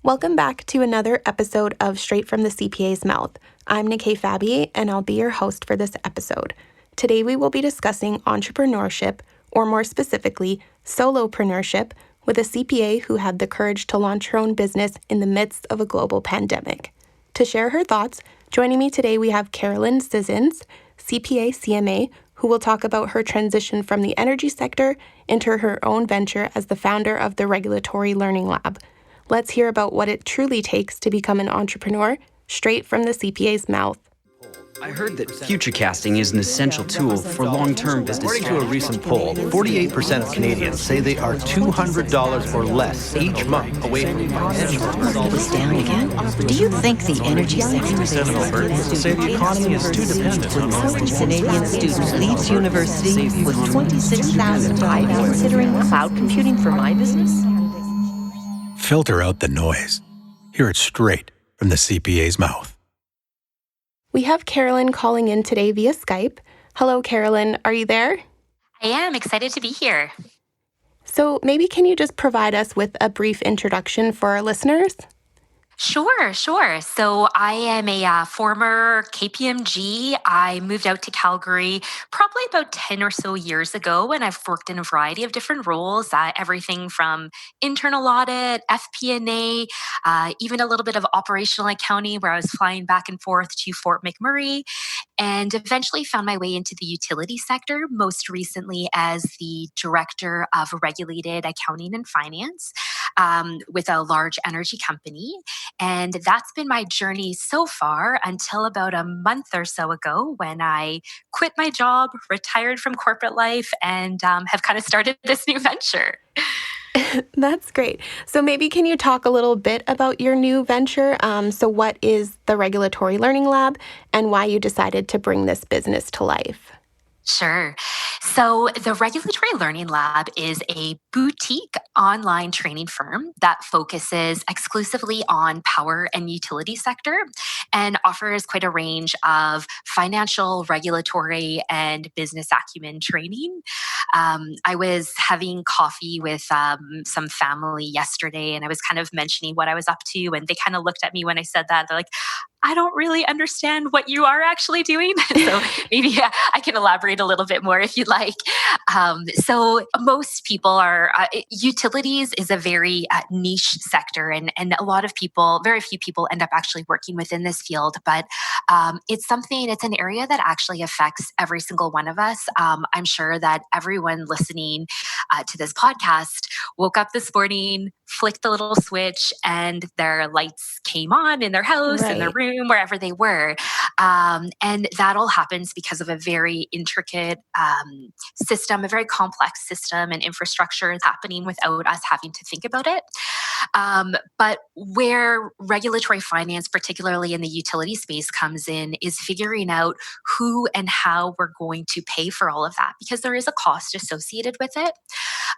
Welcome back to another episode of Straight from the CPA's Mouth. I'm Nikki Fabi, and I'll be your host for this episode. Today we will be discussing entrepreneurship, or more specifically, solopreneurship, with a CPA who had the courage to launch her own business in the midst of a global pandemic. To share her thoughts, joining me today we have Carolyn Scissons CPA CMA, who will talk about her transition from the energy sector into her own venture as the founder of the Regulatory Learning Lab. Let's hear about what it truly takes to become an entrepreneur, straight from the CPA's mouth. I heard that future casting is an essential tool for long-term business. According to a recent poll, 48% of Canadians say they are $200 or less each month away from financial Is down again? Do you think the energy sector is Albertans say the economy is too dependent on Canadian student leaves university with $26,500 considering cloud computing for my business? Filter out the noise. Hear it straight from the CPA's mouth. We have Carolyn calling in today via Skype. Hello, Carolyn. Are you there? I am excited to be here. So maybe can you just provide us with a brief introduction for our listeners? Sure. So I am a former KPMG. I moved out to Calgary probably about 10 or so years ago, and I've worked in a variety of different roles, everything from internal audit, FP&A, even a little bit of operational accounting where I was flying back and forth to Fort McMurray, and eventually found my way into the utility sector, most recently as the director of regulated accounting and finance with a large energy company. And that's been my journey so far until about a month or so ago when I quit my job, retired from corporate life, and have kind of started this new venture. That's great. So maybe can you talk a little bit about your new venture? So what is the Regulatory Learning Lab and why you decided to bring this business to life? Sure. So the Regulatory Learning Lab is a boutique online training firm that focuses exclusively on power and utility sector and offers quite a range of financial, regulatory, and business acumen training. I was having coffee with some family yesterday, and I was kind of mentioning what I was up to, and they kind of looked at me when I said that. They're like, I don't really understand what you are actually doing. So maybe I can elaborate a little bit more if you'd like. So most people are, utilities is a very niche sector, and a lot of people, very few people end up actually working within this field, but it's an area that actually affects every single one of us. I'm sure that everyone listening to this podcast woke up this morning, flicked the little switch, and their lights came on in their house, in their room, wherever they were. And that all happens because of a very intricate system, a very complex system and infrastructure happening without us having to think about it. But where regulatory finance, particularly in the utility space, comes in is figuring out who and how we're going to pay for all of that, because there is a cost associated with it.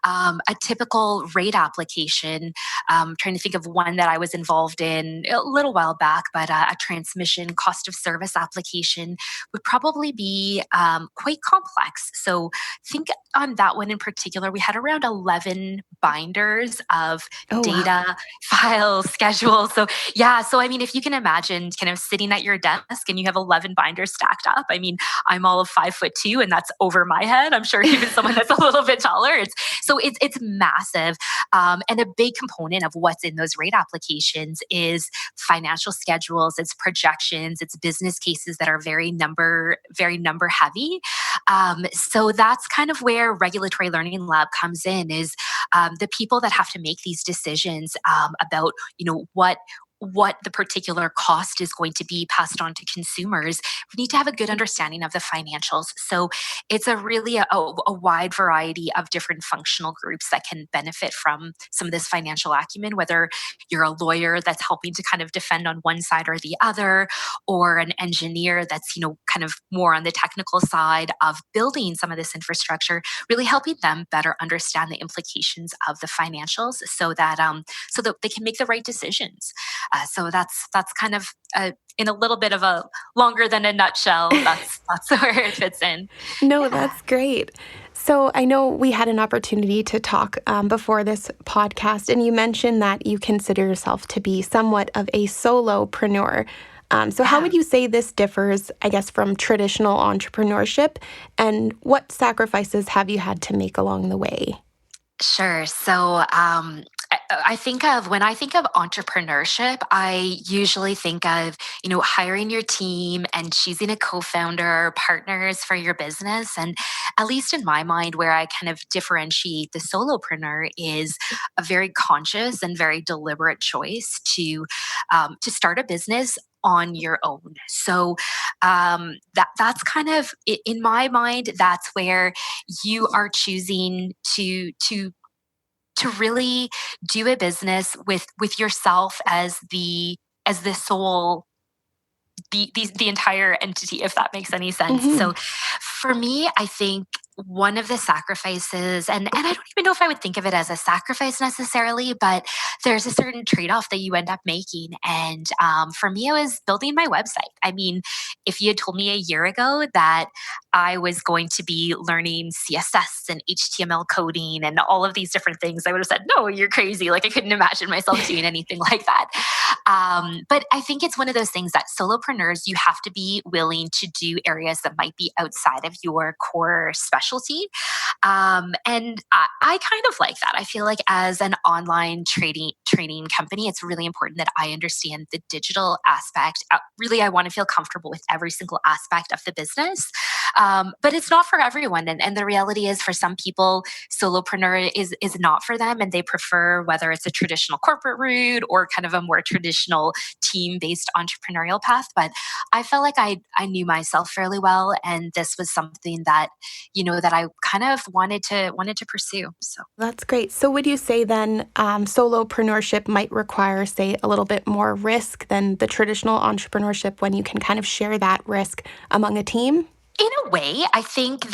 A typical rate application, trying to think of one that I was involved in a little while back, but a transmission cost of service application would probably be quite complex. So think on that one in particular, we had around 11 binders of data, files, schedules. So I mean, if you can imagine kind of sitting at your desk and you have 11 binders stacked up, I mean, I'm all of 5'2" and that's over my head. I'm sure even someone that's a little bit taller. It's massive. And a big component of what's in those rate applications is financial schedules, it's projections, it's business cases that are very number heavy. So that's kind of where Regulatory Learning Lab comes in, is the people that have to make these decisions about, what the particular cost is going to be passed on to consumers. We need to have a good understanding of the financials. So it's a really a wide variety of different functional groups that can benefit from some of this financial acumen, whether you're a lawyer that's helping to kind of defend on one side or the other, or an engineer that's, kind of more on the technical side of building some of this infrastructure, really helping them better understand the implications of the financials so that they can make the right decisions. So that's kind of in a little bit of a longer than a nutshell. That's where it fits in. No, that's great. So I know we had an opportunity to talk before this podcast, and you mentioned that you consider yourself to be somewhat of a solopreneur. So how would you say this differs, I guess, from traditional entrepreneurship, and what sacrifices have you had to make along the way? Sure. So when I think of entrepreneurship, I usually think of, hiring your team and choosing a co-founder, partners for your business. And at least in my mind, where I kind of differentiate the solopreneur is a very conscious and very deliberate choice to start a business on your own. So that's kind of in my mind. That's where you are choosing to really do a business with yourself as the sole the entire entity, if that makes any sense. Mm-hmm. So for me, I think one of the sacrifices, and I don't even know if I would think of it as a sacrifice necessarily, but there's a certain trade-off that you end up making. And for me, it was building my website. I mean, if you had told me a year ago that I was going to be learning CSS and HTML coding and all of these different things, I would have said, no, you're crazy. Like I couldn't imagine myself doing anything like that. But I think it's one of those things that solopreneurs, you have to be willing to do areas that might be outside of your core specialty. And I kind of like that. I feel like as an online training company, it's really important that I understand the digital aspect. Really, I want to feel comfortable with every single aspect of the business. But it's not for everyone. And the reality is for some people, solopreneur is not for them. And they prefer whether it's a traditional corporate route or kind of a more traditional team-based entrepreneurial path. But I felt like I knew myself fairly well. And this was something that, that I kind of wanted to pursue. So That's great. So would you say then solopreneurship might require, say, a little bit more risk than the traditional entrepreneurship when you can kind of share that risk among a team? in a way, I think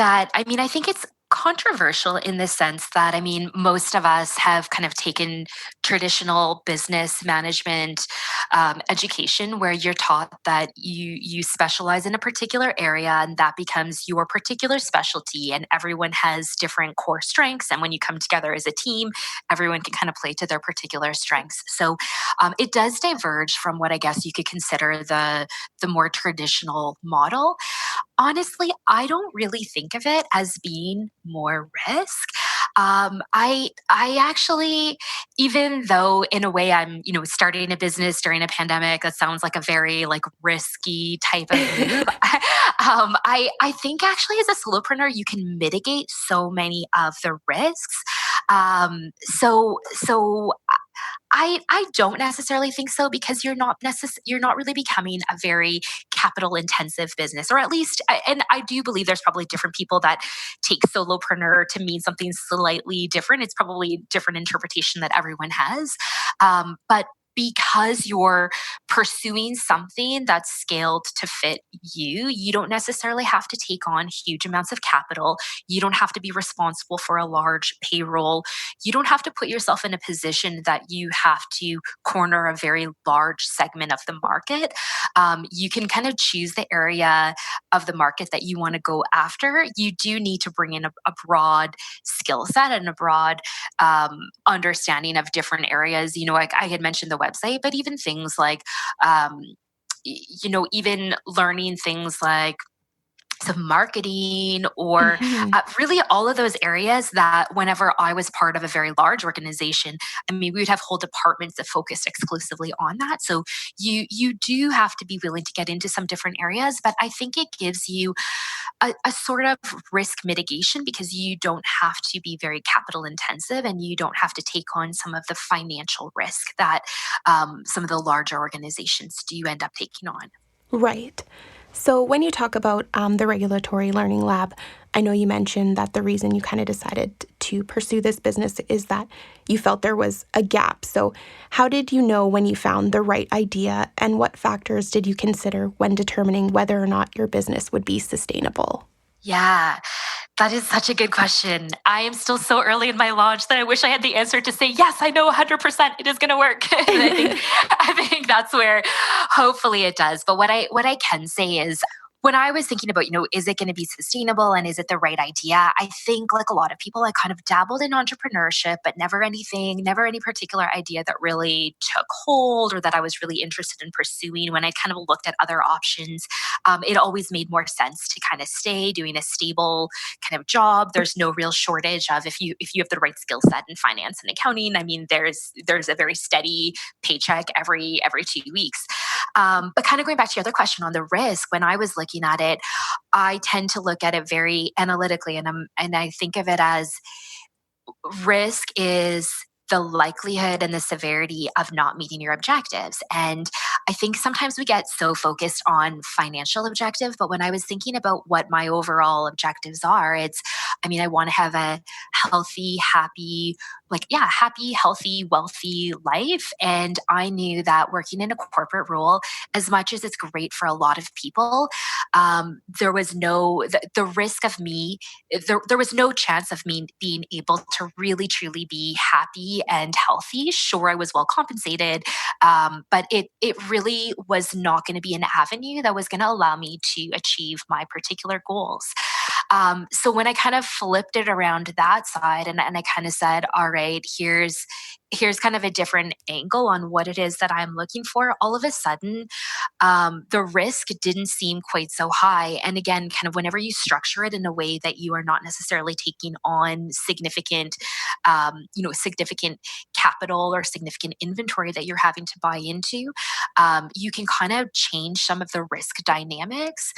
it's controversial in the sense that, most of us have kind of taken traditional business management education where you're taught that you specialize in a particular area and that becomes your particular specialty, and everyone has different core strengths. And when you come together as a team, everyone can kind of play to their particular strengths. So it does diverge from what I guess you could consider the more traditional model. Honestly, I don't really think of it as being more risk. I actually, even though in a way I'm, starting a business during a pandemic, that sounds like a very like risky type of move. I think actually as a solopreneur, you can mitigate so many of the risks. So I don't necessarily think so, because you're not really becoming a very capital intensive business, or at least, and I do believe there's probably different people that take solopreneur to mean something slightly different. It's probably a different interpretation that everyone has. But because you're pursuing something that's scaled to fit you, you don't necessarily have to take on huge amounts of capital. You don't have to be responsible for a large payroll. You don't have to put yourself in a position that you have to corner a very large segment of the market. You can kind of choose the area of the market that you want to go after. You do need to bring in a broad skill set and a broad understanding of different areas. Like I had mentioned the website, but even things like, even learning things like some marketing or Mm-hmm. really all of those areas that whenever I was part of a very large organization, we would have whole departments that focused exclusively on that. So you do have to be willing to get into some different areas, but I think it gives you a sort of risk mitigation, because you don't have to be very capital intensive and you don't have to take on some of the financial risk that some of the larger organizations do end up taking on. Right. So when you talk about the Regulatory Learning Lab, I know you mentioned that the reason you kind of decided to pursue this business is that you felt there was a gap. So how did you know when you found the right idea, and what factors did you consider when determining whether or not your business would be sustainable? Yeah, that is such a good question. I am still so early in my launch that I wish I had the answer to say, yes, I know 100% it is going to work. And I think that's where hopefully it does. But what I can say is when I was thinking about, is it going to be sustainable and is it the right idea? I think like a lot of people, I kind of dabbled in entrepreneurship, but never any particular idea that really took hold or that I was really interested in pursuing. When I kind of looked at other options, it always made more sense to kind of stay doing a stable kind of job. There's no real shortage of if you have the right skill set in finance and accounting. I mean, there's a very steady paycheck every 2 weeks. But kind of going back to your other question on the risk, when I was looking at it, I tend to look at it very analytically, and I think of it as risk is the likelihood and the severity of not meeting your objectives. And I think sometimes we get so focused on financial objectives, but when I was thinking about what my overall objectives are, I want to have a healthy, happy, healthy, wealthy life. And I knew that working in a corporate role, as much as it's great for a lot of people, there was the risk of me, there was no chance of me being able to really, truly be happy and healthy. Sure, I was well compensated, but it really was not going to be an avenue that was going to allow me to achieve my particular goals. So when I kind of flipped it around that side and I kind of said, all right, here's kind of a different angle on what it is that I'm looking for, all of a sudden, the risk didn't seem quite so high. And again, kind of whenever you structure it in a way that you are not necessarily taking on significant capital or significant inventory that you're having to buy into, you can kind of change some of the risk dynamics.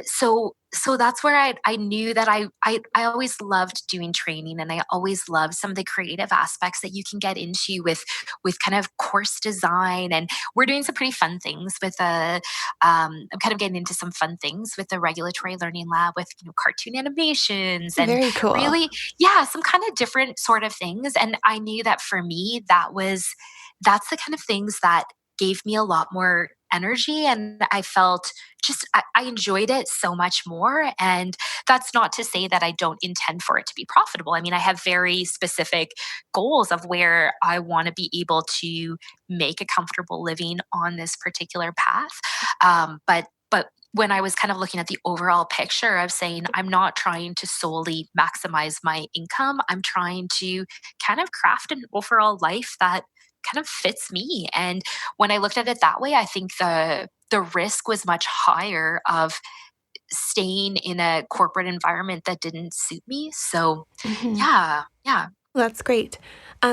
So that's where I knew that I always loved doing training, and I always loved some of the creative aspects that you can get into with kind of course design. And we're doing some pretty fun things with I'm kind of getting into some fun things with the Regulatory Learning Lab with cartoon animations and Very cool. really, some kind of different sort of things. And I knew that for me, that's the kind of things that gave me a lot more energy, and I felt I enjoyed it so much more. And that's not to say that I don't intend for it to be profitable. I mean, I have very specific goals of where I want to be able to make a comfortable living on this particular path. But when I was kind of looking at the overall picture of saying, I'm not trying to solely maximize my income, I'm trying to kind of craft an overall life that kind of fits me. And when I looked at it that way, I think the risk was much higher of staying in a corporate environment that didn't suit me. So Mhm. yeah. That's great.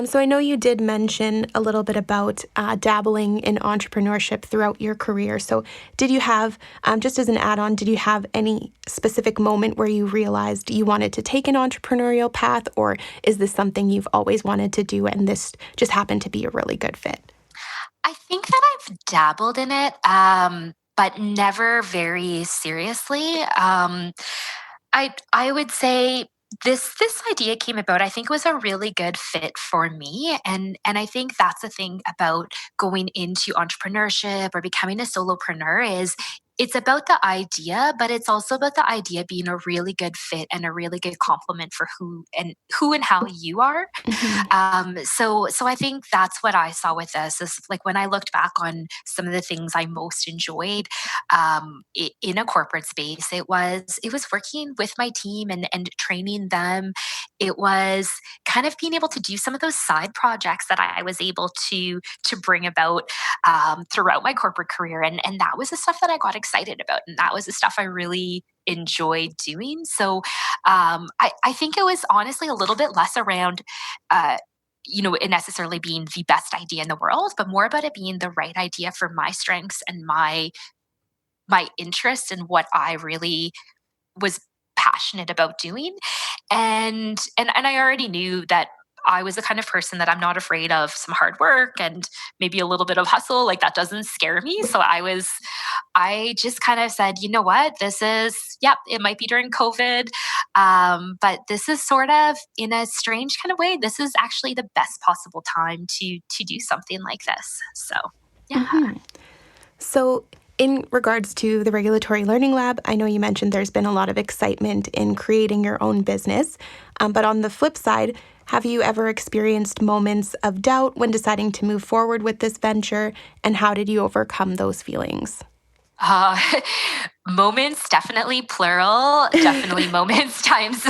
So I know you did mention a little bit about dabbling in entrepreneurship throughout your career. So did you have, just as an add-on, did you have any specific moment where you realized you wanted to take an entrepreneurial path, or is this something you've always wanted to do and this just happened to be a really good fit? I think that I've dabbled in it, but never very seriously. I would say this idea came about. I think it was a really good fit for me, and I think that's the thing about going into entrepreneurship or becoming a solopreneur is it's about the idea, but it's also about the idea being a really good fit and a really good complement for who and how you are. Mhm. So I think that's what I saw with this is like when I looked back on some of the things I most enjoyed in a corporate space, it was working with my team and training them. It was kind of being able to do some of those side projects that I was able to bring about throughout my corporate career, and that was the stuff that I got excited about, and that was the stuff I really enjoyed doing. So I think it was honestly a little bit less around, it necessarily being the best idea in the world, but more about it being the right idea for my strengths and my interest and what I really was passionate about doing. And I already knew that I was the kind of person that I'm not afraid of some hard work and maybe a little bit of hustle. Like that doesn't scare me. So I just kind of said, you know what, it might be during COVID, but this is sort of in a strange kind of way. This is actually the best possible time to do something like this. So yeah. Mhm. So in regards to the Regulatory Learning Lab, I know you mentioned there's been a lot of excitement in creating your own business. But on the flip side, have you ever experienced moments of doubt when deciding to move forward with this venture? And how did you overcome those feelings? Uh, moments, definitely plural, definitely moments times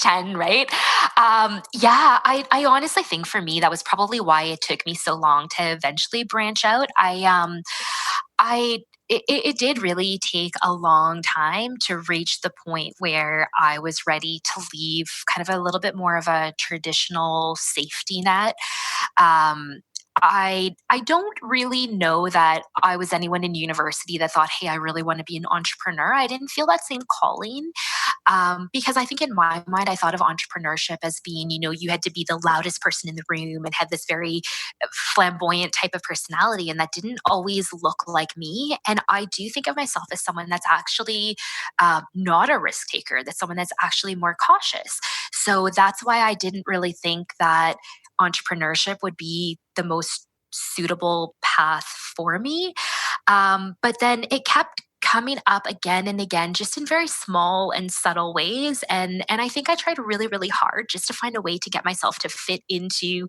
10, right? Yeah, I honestly think for me, that was probably why it took me so long to eventually branch out. I it did really take a long time to reach the point where I was ready to leave kind of a little bit more of a traditional safety net. um, I don't really know that I was anyone in university that thought, hey, I really want to be an entrepreneur. I didn't feel that same calling, because I think in my mind, I thought of entrepreneurship as being, you had to be the loudest person in the room and had this very flamboyant type of personality, and that didn't always look like me. And I do think of myself as someone that's actually not a risk taker, that's someone that's actually more cautious. So that's why I didn't really think that entrepreneurship would be the most suitable path for me. But then it kept coming up again and again, just in very small and subtle ways. And I think I tried really, really hard just to find a way to get myself to fit into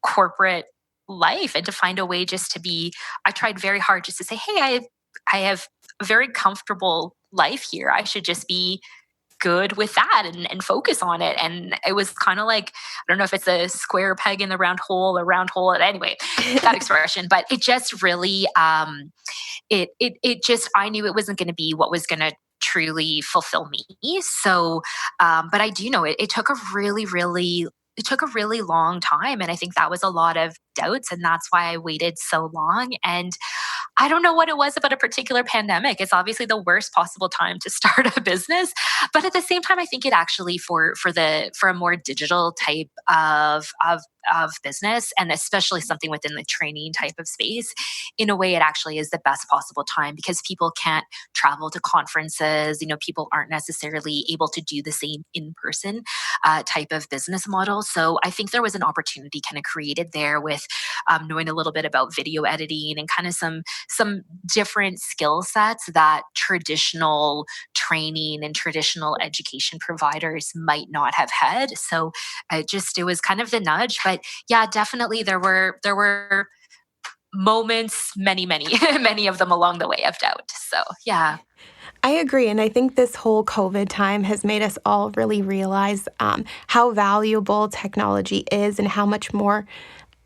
corporate life and to find a way just to be. I tried very hard just to say, hey, I have a very comfortable life here. I should just be good with that and focus on it. And it was kind of like, I don't know if it's a square peg in the round hole or round hole. Anyway, that expression, but it just really, it just, I knew it wasn't going to be what was going to truly fulfill me. So, but I do know it took a really, really, it took a really long time. And I think that was a lot of doubts. And that's why I waited so long. And I don't know what it was about a particular pandemic. It's obviously the worst possible time to start a business, but at the same time, I think it actually for a more digital type of business, and especially something within the training type of space, in a way, it actually is the best possible time because people can't travel to conferences. People aren't necessarily able to do the same in person type of business model. So I think there was an opportunity kind of created there with knowing a little bit about video editing and kind of some different skill sets that traditional training and traditional education providers might not have had. So it was kind of the nudge. But yeah, definitely there were moments, many, many, many of them along the way of doubt. So yeah. I agree. And I think this whole COVID time has made us all really realize how valuable technology is and how much more,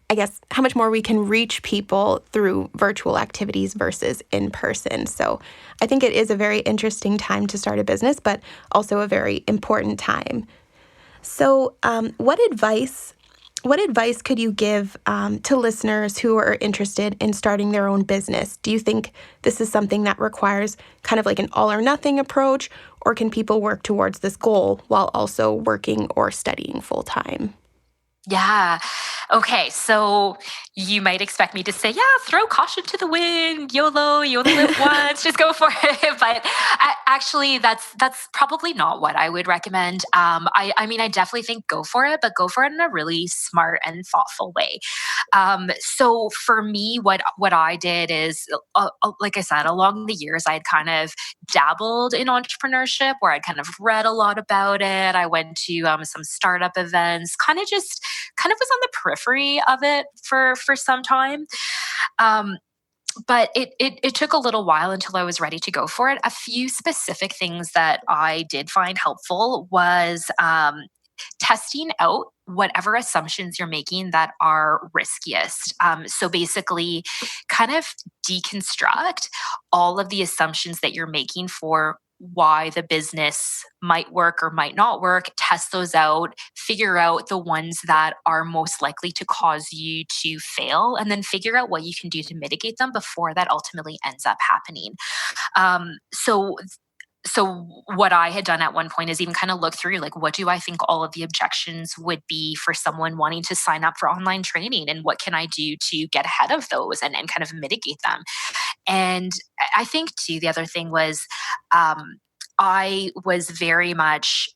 I guess, how much more we can reach people through virtual activities versus in person. So I think it is a very interesting time to start a business, but also a very important time. So what advice could you give to listeners who are interested in starting their own business? Do you think this is something that requires kind of like an all or nothing approach, or can people work towards this goal while also working or studying full time? Yeah. Okay. So you might expect me to say, yeah, throw caution to the wind, YOLO, you only live once, just go for it. But actually, that's probably not what I would recommend. I mean, I definitely think go for it, but go for it in a really smart and thoughtful way. So for me, what I did is, like I said, along the years, I'd kind of dabbled in entrepreneurship, where I'd kind of read a lot about it. I went to some startup events, kind of was on the periphery of it for some time. Um, but it took a little while until I was ready to go for it. A few specific things that I did find helpful was testing out whatever assumptions you're making that are riskiest. So basically, kind of deconstruct all of the assumptions that you're making for why the business might work or might not work, test those out, figure out the ones that are most likely to cause you to fail, and then figure out what you can do to mitigate them before that ultimately ends up happening. Um, so so what I had done at one point is even kind of look through, like, what do I think all of the objections would be for someone wanting to sign up for online training, and what can I do to get ahead of those and kind of mitigate them. And I think too, the other thing was, I was very much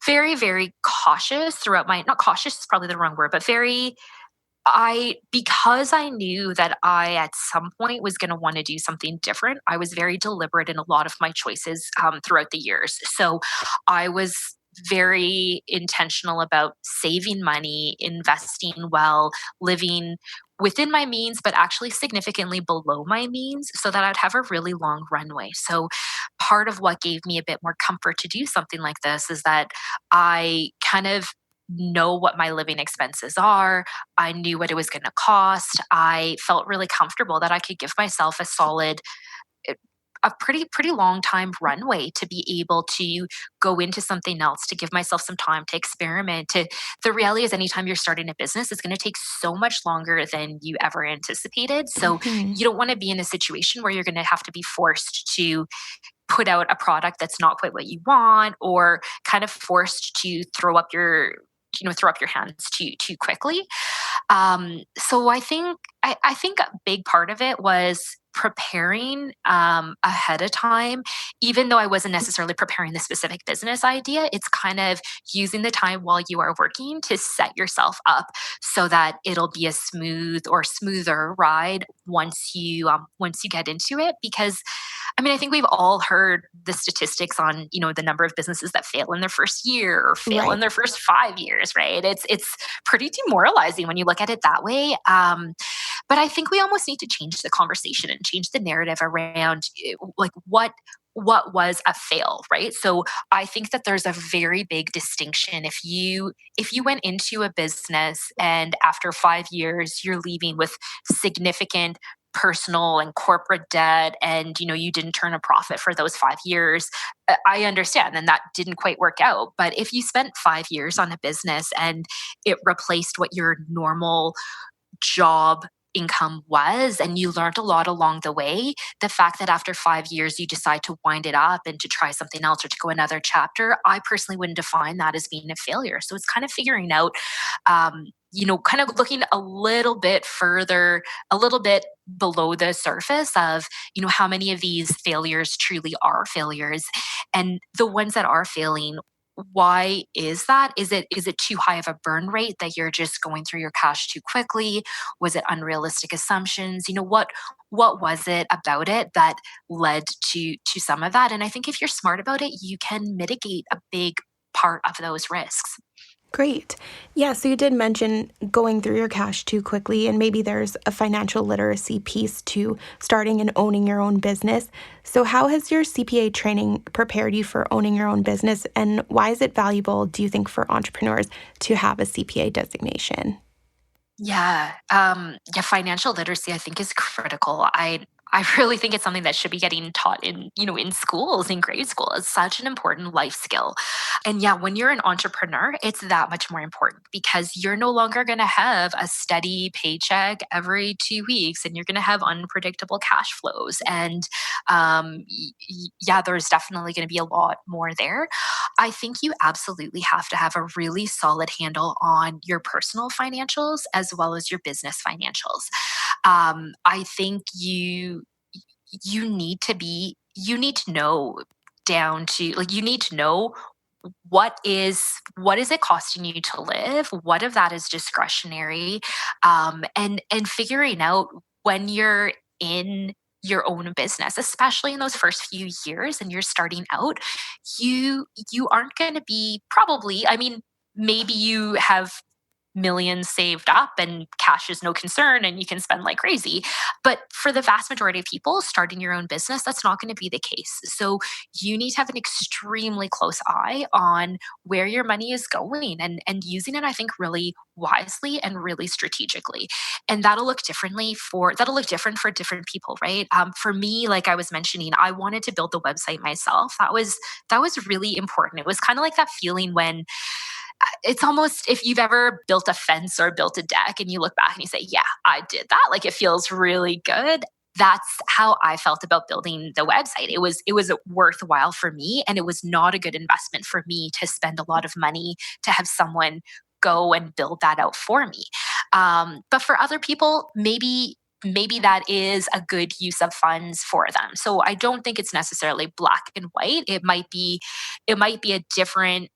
very, very cautious throughout my, not cautious is probably the wrong word, but very, because I knew that I at some point was going to want to do something different, I was very deliberate in a lot of my choices throughout the years. So I was very intentional about saving money, investing well, living within my means, but actually significantly below my means so that I'd have a really long runway. So part of what gave me a bit more comfort to do something like this is that I kind of know what my living expenses are. I knew what it was going to cost. I felt really comfortable that I could give myself a pretty long time runway to be able to go into something else, to give myself some time to experiment. To The reality is, anytime you're starting a business, it's going to take so much longer than you ever anticipated. So Mhm. you don't want to be in a situation where you're going to have to be forced to put out a product that's not quite what you want, or kind of forced to throw up your hands too quickly. So I think a big part of it was preparing ahead of time. Even though I wasn't necessarily preparing the specific business idea, it's kind of using the time while you are working to set yourself up so that it'll be a smooth or smoother ride once you get into it. Because I mean, I think we've all heard the statistics on, the number of businesses that fail in their first year or fail in Right. their first 5 years, right? It's pretty demoralizing when you look at it that way. But I think we almost need to change the conversation and change the narrative around like what was a fail, right? So I think that there's a very big distinction if you went into a business and after 5 years you're leaving with significant personal and corporate debt, and you didn't turn a profit for those 5 years. I understand, and that didn't quite work out. But if you spent 5 years on a business and it replaced what your normal job income was, and you learned a lot along the way, the fact that after 5 years you decide to wind it up and to try something else or to go another chapter, I personally wouldn't define that as being a failure. So it's kind of figuring out, kind of looking a little bit further, a little bit below the surface of, how many of these failures truly are failures, and the ones that are failing, why is that? Is it too high of a burn rate that you're just going through your cash too quickly? Was it unrealistic assumptions? What was it about it that led to some of that? And I think if you're smart about it, you can mitigate a big part of those risks. Great. Yeah, so you did mention going through your cash too quickly, and maybe there's a financial literacy piece to starting and owning your own business. So, how has your CPA training prepared you for owning your own business, and why is it valuable, do you think, for entrepreneurs to have a CPA designation? Yeah, financial literacy I think is critical. I really think it's something that should be getting taught in schools, in grade school. It's such an important life skill. And yeah, when you're an entrepreneur, it's that much more important because you're no longer going to have a steady paycheck every 2 weeks, and you're going to have unpredictable cash flows. And yeah, there's definitely going to be a lot more there. I think you absolutely have to have a really solid handle on your personal financials as well as your business financials. I think you need to know down to, like, you need to know what is it costing you to live, what of that is discretionary, and figuring out when you're in your own business, especially in those first few years and you're starting out, you aren't going to be, probably, I mean, maybe you have millions saved up and cash is no concern and you can spend like crazy. But for the vast majority of people starting your own business, that's not going to be the case. So you need to have an extremely close eye on where your money is going, and using it, I think, really wisely and really strategically. And that'll look different for different people, right? For me, like I was mentioning, I wanted to build the website myself. That was really important. It was kind of like that feeling when, it's almost, if you've ever built a fence or built a deck and you look back and you say, yeah, I did that. Like, it feels really good. That's how I felt about building the website. It was worthwhile for me, and it was not a good investment for me to spend a lot of money to have someone go and build that out for me. But for other people, maybe that is a good use of funds for them. So I don't think it's necessarily black and white. It might be a different,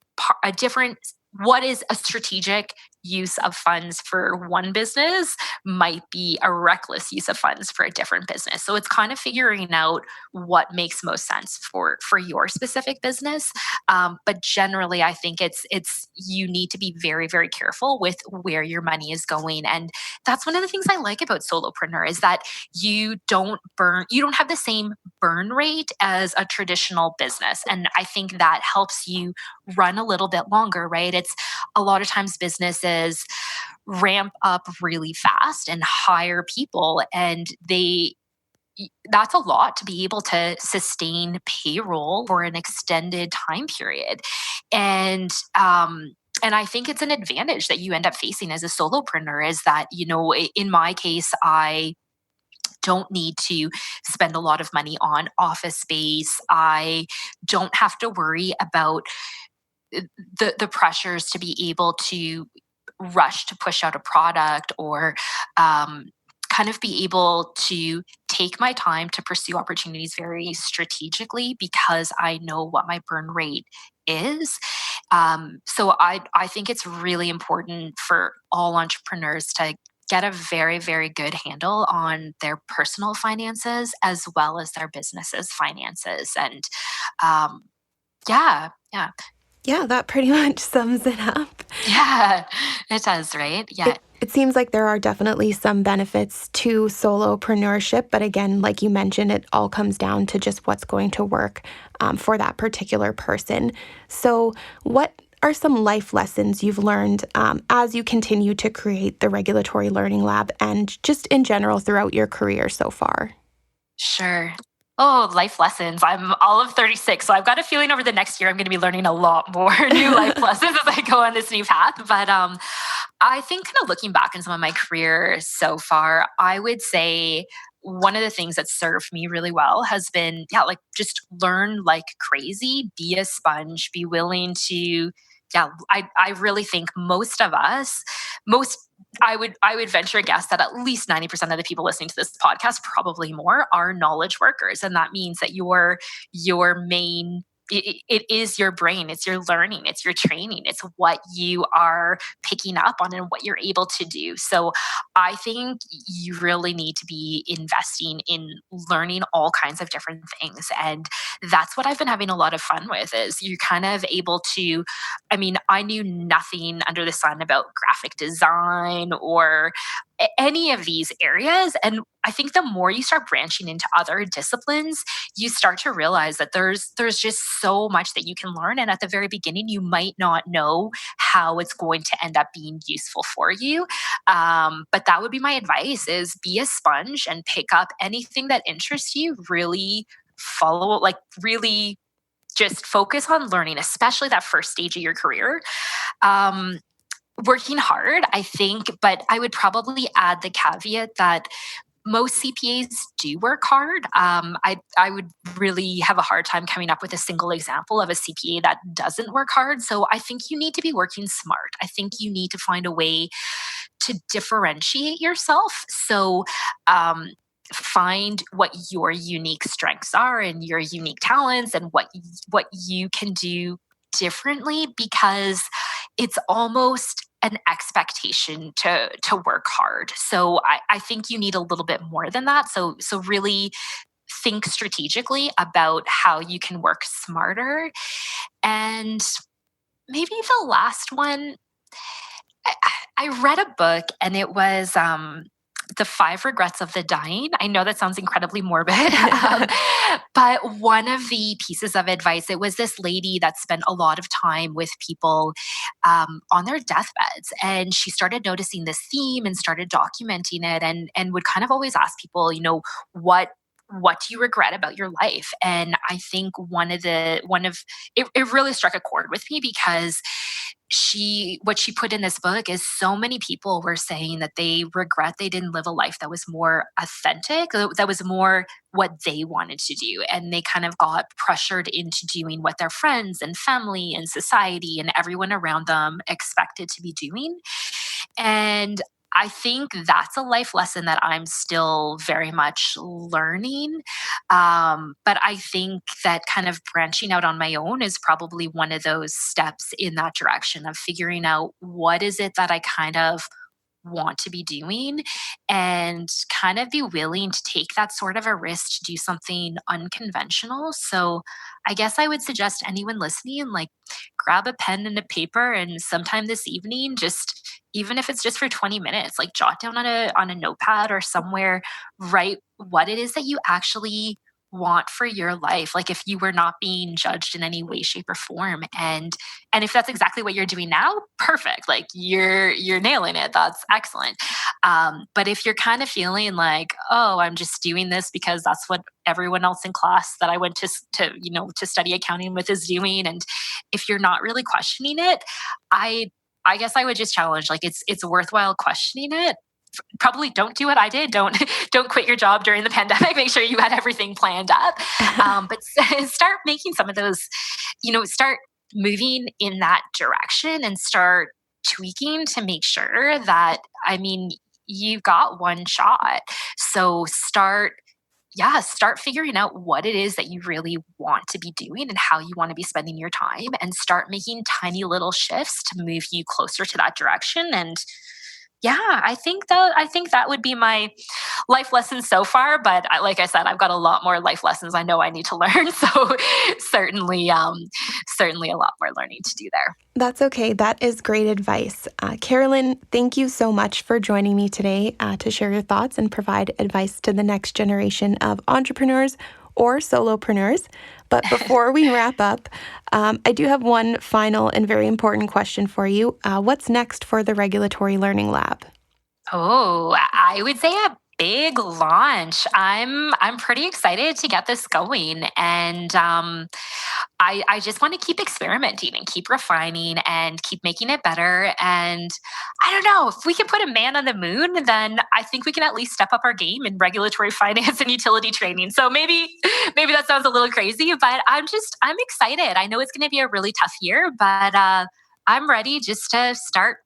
what is a strategic use of funds for one business might be a reckless use of funds for a different business. So it's kind of figuring out what makes most sense for your specific business. But generally, I think it's you need to be very, very careful with where your money is going. And that's one of the things I like about solopreneur is that you don't have the same burn rate as a traditional business. And I think that helps you run a little bit longer, right? It's a lot of times businesses ramp up really fast and hire people, and that's a lot to be able to sustain payroll for an extended time period. And I think it's an advantage that you end up facing as a solopreneur is that, in my case, I don't need to spend a lot of money on office space. I don't have to worry about the pressures to be able to rush to push out a product or kind of be able to take my time to pursue opportunities very strategically because I know what my burn rate is. So I think it's really important for all entrepreneurs to get a very, very good handle on their personal finances as well as their business's finances. And yeah, yeah. Yeah, that pretty much sums it up. Yeah, it does, right? Yeah. It seems like there are definitely some benefits to solopreneurship, but again, like you mentioned, it all comes down to just what's going to work for that particular person. So what are some life lessons you've learned as you continue to create the Regulatory Learning Lab and just in general throughout your career so far? Sure. Oh, life lessons. I'm all of 36, so I've got a feeling over the next year I'm going to be learning a lot more new life lessons as I go on this new path. But I think kind of looking back in some of my career so far, I would say one of the things that served me really well has been, like just learn like crazy, be a sponge, be willing to, I really think most of us, I would venture a guess that at least 90% of the people listening to this podcast, probably more, are knowledge workers. And that means that your main it is your brain, it's your learning, it's your training, it's what you are picking up on and what you're able to do. So I think you really need to be investing in learning all kinds of different things. And that's what I've been having a lot of fun with is you're kind of able to, I knew nothing under the sun about graphic design or any of these areas. And I think the more you start branching into other disciplines, you start to realize that there's just so much that you can learn. And at the very beginning, you might not know how it's going to end up being useful for you. But that would be my advice is be a sponge and pick up anything that interests you, really follow, really just focus on learning, especially that first stage of your career. Working hard, I think, but I would probably add the caveat that most CPAs do work hard. I would really have a hard time coming up with a single example of a CPA that doesn't work hard. So I think you need to be working smart. I think you need to find a way to differentiate yourself. So find what your unique strengths are and your unique talents and what you can do differently, because it's almost an expectation to work hard. So I think you need a little bit more than that. So really think strategically about how you can work smarter. And maybe the last one, I read a book and it was The 5 Regrets of the Dying. I know that sounds incredibly morbid, but one of the pieces of advice, it was this lady that spent a lot of time with people on their deathbeds. And she started noticing this theme and started documenting it and would kind of always ask people, what do you regret about your life? And I think it really struck a chord with me because what she put in this book is so many people were saying that they regret they didn't live a life that was more authentic, that was more what they wanted to do. And they kind of got pressured into doing what their friends and family and society and everyone around them expected to be doing. And I think that's a life lesson that I'm still very much learning. But I think that kind of branching out on my own is probably one of those steps in that direction of figuring out what is it that I kind of want to be doing and kind of be willing to take that sort of a risk to do something unconventional. So I guess I would suggest anyone listening, like grab a pen and a paper and sometime this evening, just even if it's just for 20 minutes, like jot down on a notepad or somewhere, write what it is that you actually want for your life, like if you were not being judged in any way, shape, or form. And if that's exactly what you're doing now, perfect, like you're nailing it, that's excellent. But if you're kind of feeling like, oh, I'm just doing this because that's what everyone else in class that I went to study accounting with is doing, and if you're not really questioning it, I guess I would just challenge, like it's worthwhile questioning it. Probably don't do what I did. Don't quit your job during the pandemic. Make sure you had everything planned up. But start making some of those, start moving in that direction and start tweaking to make sure that, you've got one shot. So start figuring out what it is that you really want to be doing and how you want to be spending your time, and start making tiny little shifts to move you closer to that direction. And yeah, I think that would be my life lesson so far. But like I said, I've got a lot more life lessons I know I need to learn. So certainly a lot more learning to do there. That's okay. That is great advice. Carolyn, thank you so much for joining me today to share your thoughts and provide advice to the next generation of entrepreneurs or solopreneurs. But before we wrap up, I do have one final and very important question for you. What's next for the Regulatory Learning Lab? Oh, I would say a big launch. I'm pretty excited to get this going, and I just want to keep experimenting and keep refining and keep making it better. And I don't know, if we can put a man on the moon, then I think we can at least step up our game in regulatory finance and utility training. So maybe that sounds a little crazy, but I'm excited. I know it's going to be a really tough year, but I'm ready just to start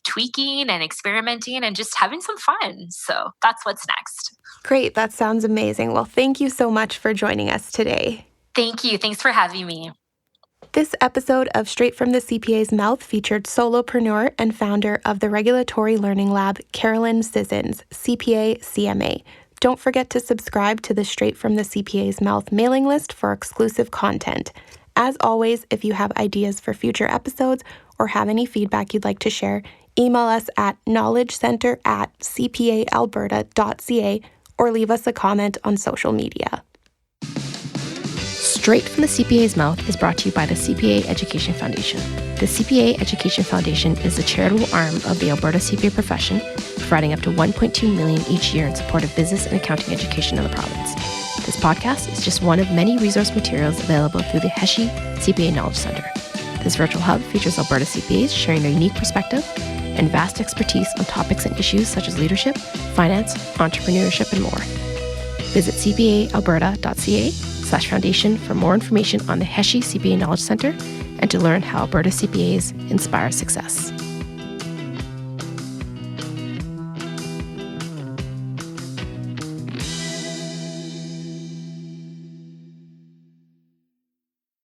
tweaking and experimenting and just having some fun. So that's what's next. Great. That sounds amazing. Well, thank you so much for joining us today. Thank you. Thanks for having me. This episode of Straight from the CPA's Mouth featured solopreneur and founder of the Regulatory Learning Lab, Carolyn Scissons CPA, CMA. Don't forget to subscribe to the Straight from the CPA's Mouth mailing list for exclusive content. As always, if you have ideas for future episodes or have any feedback you'd like to share, email us at knowledgecenter@cpaalberta.ca or leave us a comment on social media. Straight from the CPA's Mouth is brought to you by the CPA Education Foundation. The CPA Education Foundation is the charitable arm of the Alberta CPA profession, providing up to $1.2 million each year in support of business and accounting education in the province. This podcast is just one of many resource materials available through the HESHI CPA Knowledge Center. This virtual hub features Alberta CPAs sharing their unique perspective and vast expertise on topics and issues such as leadership, finance, entrepreneurship, and more. Visit cpaalberta.ca/foundation for more information on the HESHI CPA Knowledge Center and to learn how Alberta CPAs inspire success.